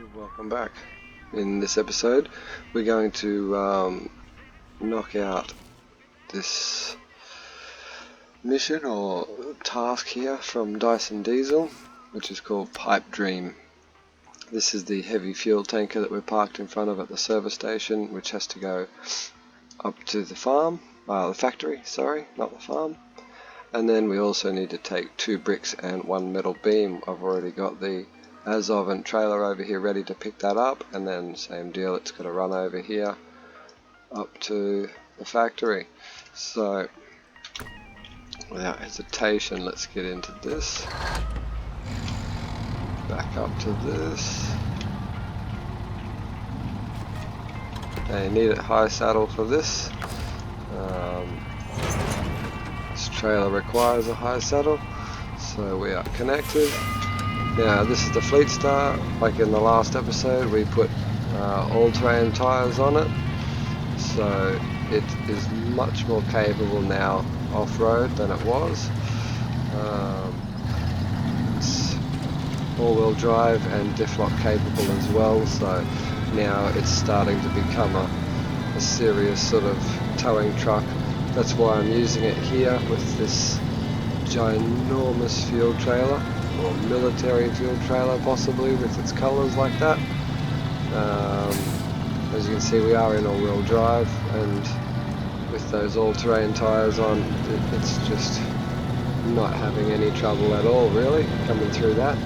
Welcome back. In this episode we're going to knock out this mission or task here from Dyson Diesel, which is called Pipe Dream. This is the heavy fuel tanker that we're parked in front of at the service station, which has to go up to the farm, the factory, sorry, not the farm. And then we also need to take 2 bricks and 1 metal beam. I've already got the Azov and trailer over here ready to pick that up, and then same deal, it's got to run over here up to the factory. So without hesitation, let's get into this. Back up to this. Okay, you need a high saddle for this. This trailer requires a high saddle, so we are connected. Now this is the fleet start. Like in the last episode, we put all-terrain tyres on it, so it is much more capable now off-road than it was. It's all-wheel drive and diff-lock capable as well, so now it's starting to become a serious sort of towing truck. That's why I'm using it here with this ginormous fuel trailer, or military fuel trailer possibly, with its colours like that. As you can see, we are in all-wheel drive, and with those all-terrain tyres on, it's just not having any trouble at all really coming through that.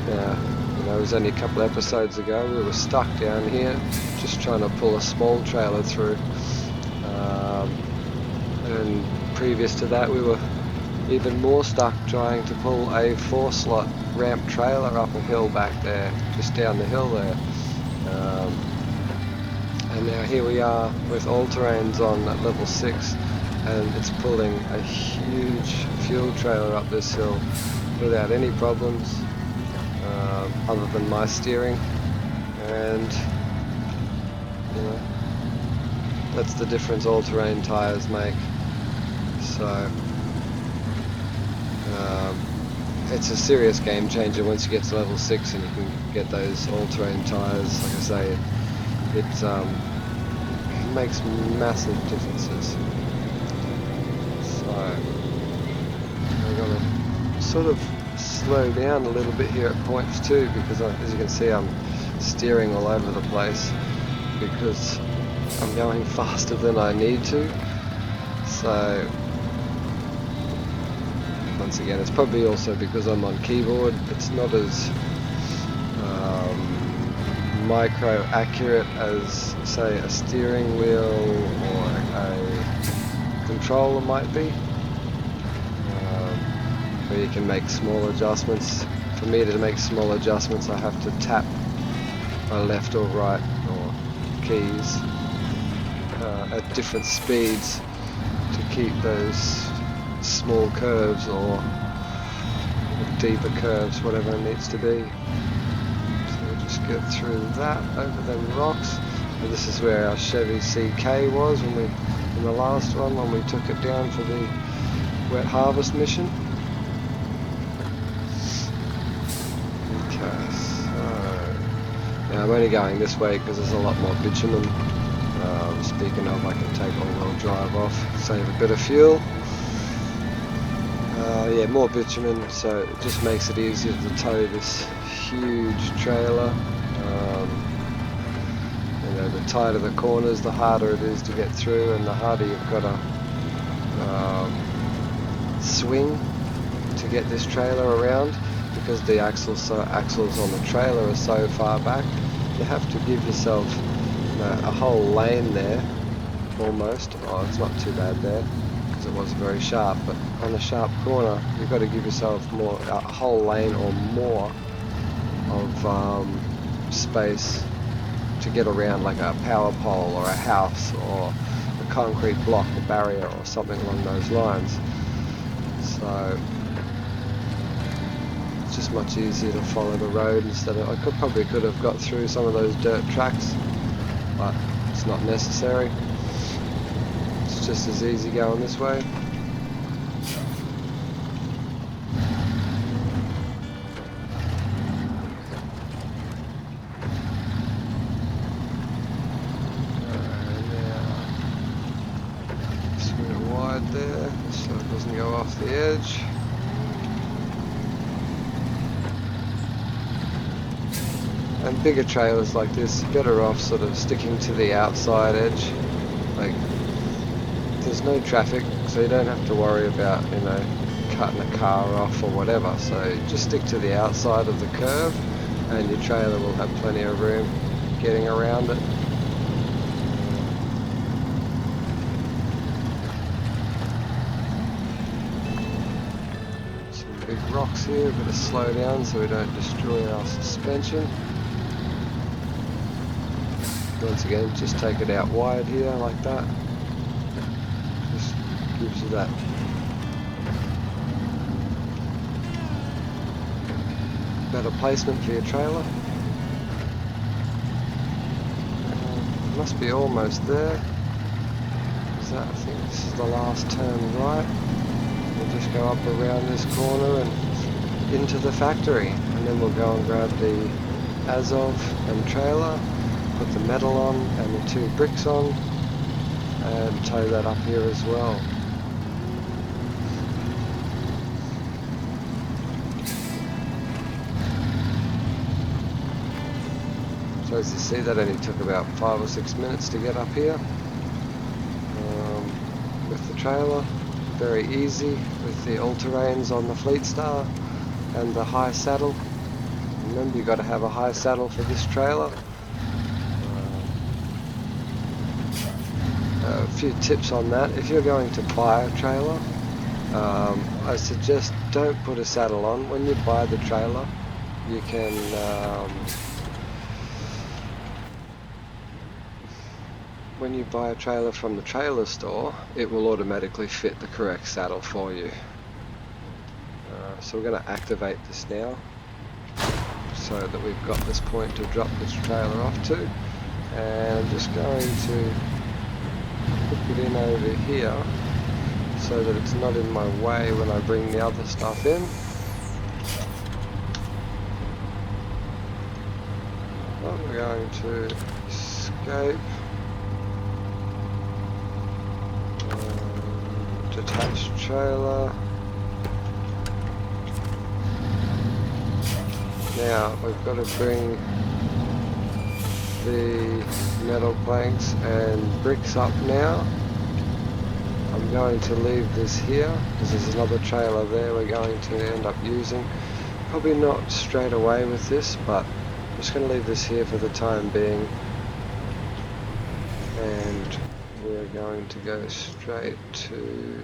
It was only a couple episodes ago we were stuck down here just trying to pull a small trailer through, and previous to that we were even more stuck trying to pull a 4-slot ramp trailer up a hill back there, just down the hill there. And now here we are with all-terrains on at level 6, and it's pulling a huge fuel trailer up this hill without any problems, other than my steering. And that's the difference all-terrain tyres make. So it's a serious game changer once you get to level 6 and you can get those all-terrain tyres. Like I say, it makes massive differences. So I'm going to sort of slow down a little bit here at points too, because as you can see I'm steering all over the place because I'm going faster than I need to. So once again, it's probably also because I'm on keyboard. It's not as micro accurate as, say, a steering wheel or a controller might be, where you can make small adjustments. For me to make small adjustments, I have to tap my left or right or keys at different speeds to keep those small curves or deeper curves, whatever it needs to be. So we'll just get through that over them rocks. And this is where our Chevy CK was in the last one, when we took it down for the wet harvest mission. Okay, so now I'm only going this way because there's a lot more bitumen. Speaking of, I can take all-wheel drive off, save a bit of fuel. Yeah, more bitumen, so it just makes it easier to tow this huge trailer. The tighter the corners, the harder it is to get through, and the harder you've got to swing to get this trailer around, because the axles on the trailer are so far back. You have to give yourself a whole lane there, almost. Oh, it's not too bad there, because it was very sharp, but on a sharp corner you've got to give yourself a whole lane or more of space to get around, like a power pole or a house or a concrete block, a barrier or something along those lines. So it's just much easier to follow the road instead of, I probably could have got through some of those dirt tracks, but it's not necessary. It's just as easy going this way. the edge. And bigger trailers like this, better off sort of sticking to the outside edge. Like, there's no traffic, so you don't have to worry about, you know, cutting a car off or whatever. So just stick to the outside of the curve, and your trailer will have plenty of room getting around it. Some big rocks here, we've got to slow down so we don't destroy our suspension. Once again, just take it out wide here like that. Just gives you that better placement for your trailer. Must be almost there. I think this is the last turn right. We'll just go up around this corner and into the factory, and then we'll go and grab the Azov and trailer, put the metal on and the 2 bricks on, and tow that up here as well. So as you see, that only took about 5 or 6 minutes to get up here with the trailer. Very easy with the all-terrains on the Fleet Star and the high saddle. Remember, you've got to have a high saddle for this trailer. A few tips on that. If you're going to buy a trailer, I suggest don't put a saddle on. When you buy the trailer, you can when you buy a trailer from the trailer store, it will automatically fit the correct saddle for you. So we're going to activate this now, so that we've got this point to drop this trailer off to, and I'm just going to hook it in over here so that it's not in my way when I bring the other stuff in. Well, we're going to escape, detached trailer. Now we've got to bring the metal planks and bricks up now. I'm going to leave this here because there's another trailer there we're going to end up using. Probably not straight away with this, but I'm just going to leave this here for the time being, and we're going to go straight to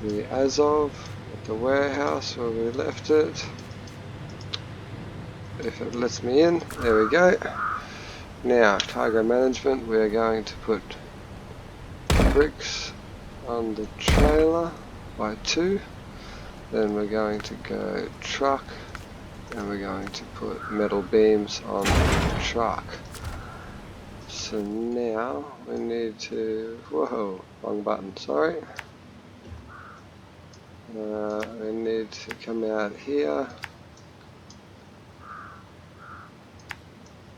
the Azov at the warehouse where we left it. If it lets me in, there we go. Now, cargo management, we're going to put bricks on the trailer by 2. Then we're going to go truck, and we're going to put metal beams on the truck. So now we need to, whoa, wrong button, sorry. We need to come out here.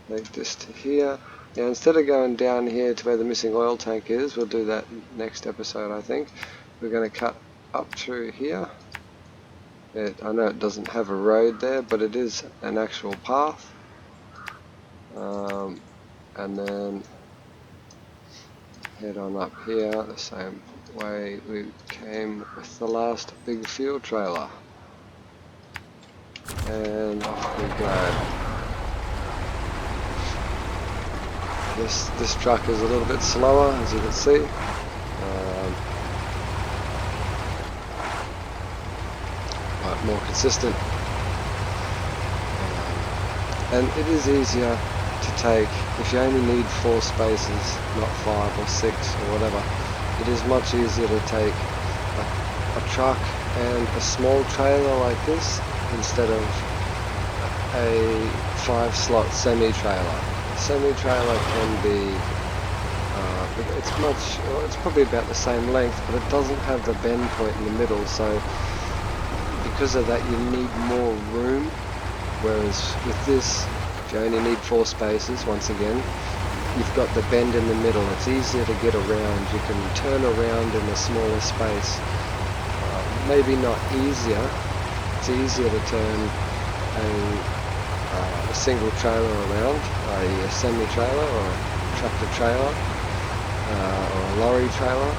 Take this to here. Now instead of going down here to where the missing oil tank is, we'll do that next episode I think. We're going to cut up through here. I know it doesn't have a road there, but it is an actual path. And then head on up here the same way we came with the last big fuel trailer. And off we go. This truck is a little bit slower, as you can see, but more consistent, and it is easier to take if you only need 4 spaces, not 5 or 6 or whatever. It is much easier to take a truck and a small trailer like this instead of a 5-slot semi-trailer. Semi-trailer can be, it's probably about the same length, but it doesn't have the bend point in the middle, so because of that you need more room, whereas with this, if you only need 4 spaces, once again, you've got the bend in the middle. It's easier to get around. You can turn around in a smaller space. Maybe not easier. It's easier to turn a single trailer around, a semi-trailer or a tractor trailer or a lorry trailer,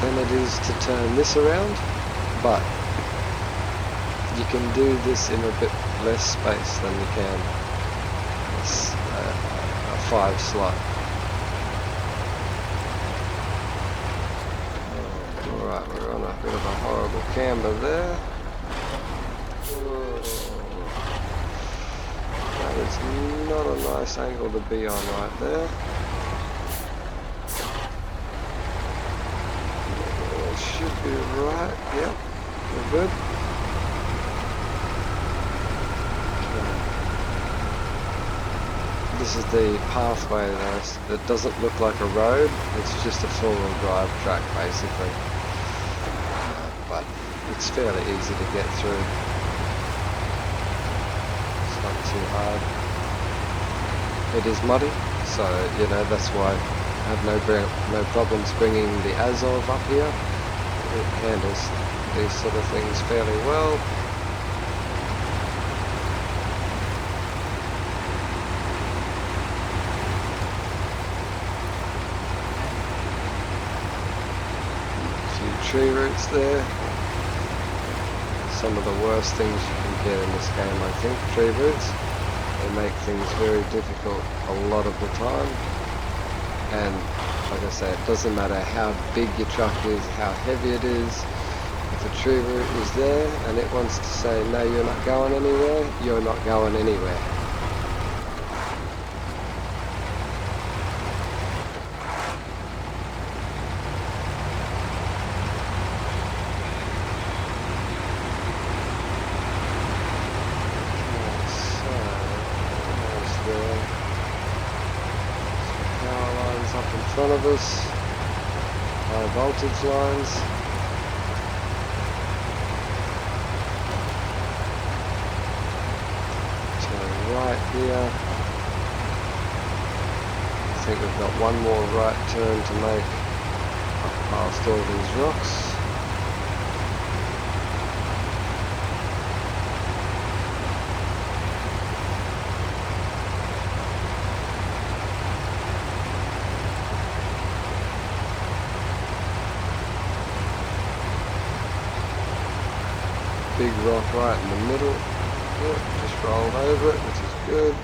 than it is to turn this around. But you can do this in a bit less space than you can a 5 slot. Alright, we're on a bit of a horrible camber there. That is not a nice angle to be on right there. Should be right, yep, we're good. This is the pathway that doesn't look like a road, it's just a four-wheel drive track basically. But it's fairly easy to get through. It's not too hard. It is muddy, so you know that's why I have no problems bringing the Azov up here. It handles these sort of things fairly well. Tree roots there. Some of the worst things you can get in this game, I think, tree roots. They make things very difficult a lot of the time. And like I say, it doesn't matter how big your truck is, how heavy it is. If a tree root is there and it wants to say, no, you're not going anywhere, you're not going anywhere. Front of us, high voltage lines. Turn right here. I think we've got one more right turn to make up past all these rocks. Big rock right in the middle. Yep, just rolled over it, which is good.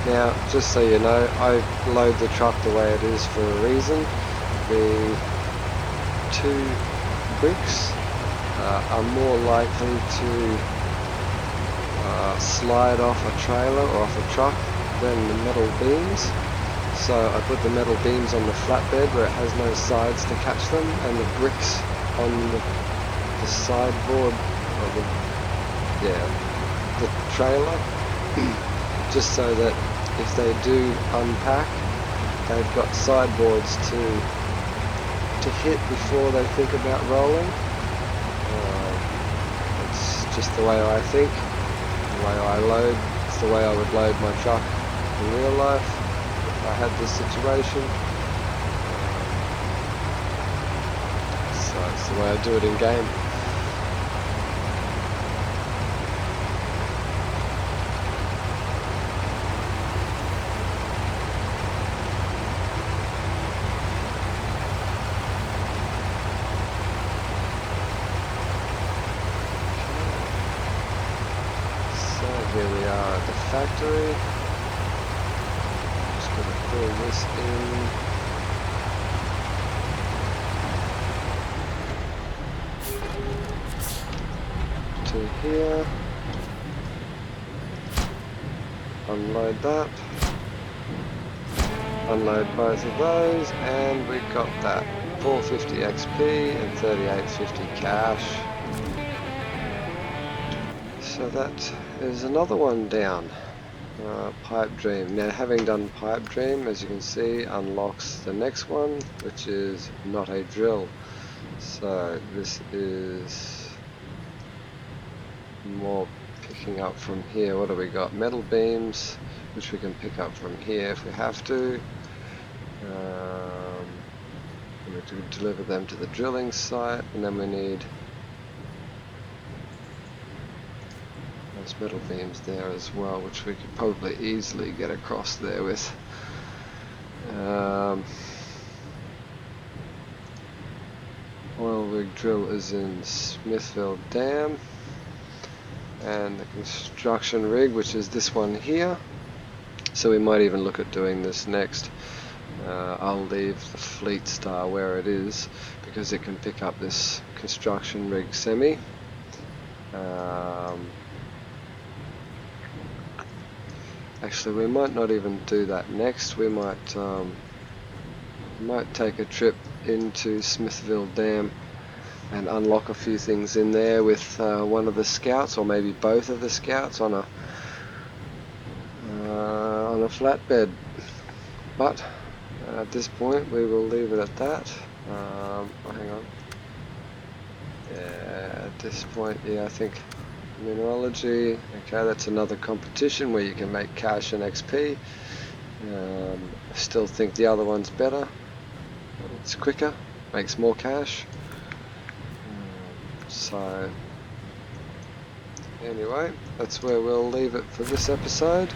Now, just so you know, I load the truck the way it is for a reason. The 2 bricks are more likely to slide off a trailer or off a truck than the metal beams. So I put the metal beams on the flatbed where it has no sides to catch them, and the bricks on the sideboard, or the trailer, just so that if they do unpack, they've got sideboards to hit before they think about rolling. It's just the way I think, the way I load. It's the way I would load my truck in real life. I had this situation, so it's the way I do it in game. So here we are at the factory. Pull this in. To here. Unload that. Unload both of those, and we got that 450 XP and 3850 cash. So that is another one down. Pipe Dream. Now, having done Pipe Dream, as you can see, unlocks the next one, which is Not a Drill. So this is more picking up from here. What do we got? Metal beams, which we can pick up from here if we have to. We need to deliver them to the drilling site, and then we need those metal beams there as well, which we could probably easily get across there with. Oil rig drill is in Smithville Dam, and the construction rig, which is this one here. So we might even look at doing this next. I'll leave the Fleet Star where it is because it can pick up this construction rig semi. Actually, we might not even do that next. We might take a trip into Smithville Dam and unlock a few things in there with one of the scouts, or maybe both of the scouts on a flatbed. But at this point, we will leave it at that. Hang on. Yeah, at this point, yeah, I think mineralogy. Okay, that's another competition where you can make cash and XP. I still think the other one's better. It's quicker, makes more cash. So anyway, that's where we'll leave it for this episode.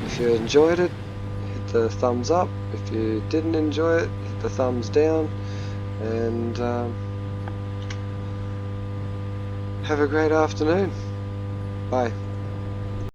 If you enjoyed it, hit the thumbs up. If you didn't enjoy it, hit the thumbs down. And have a great afternoon. Bye.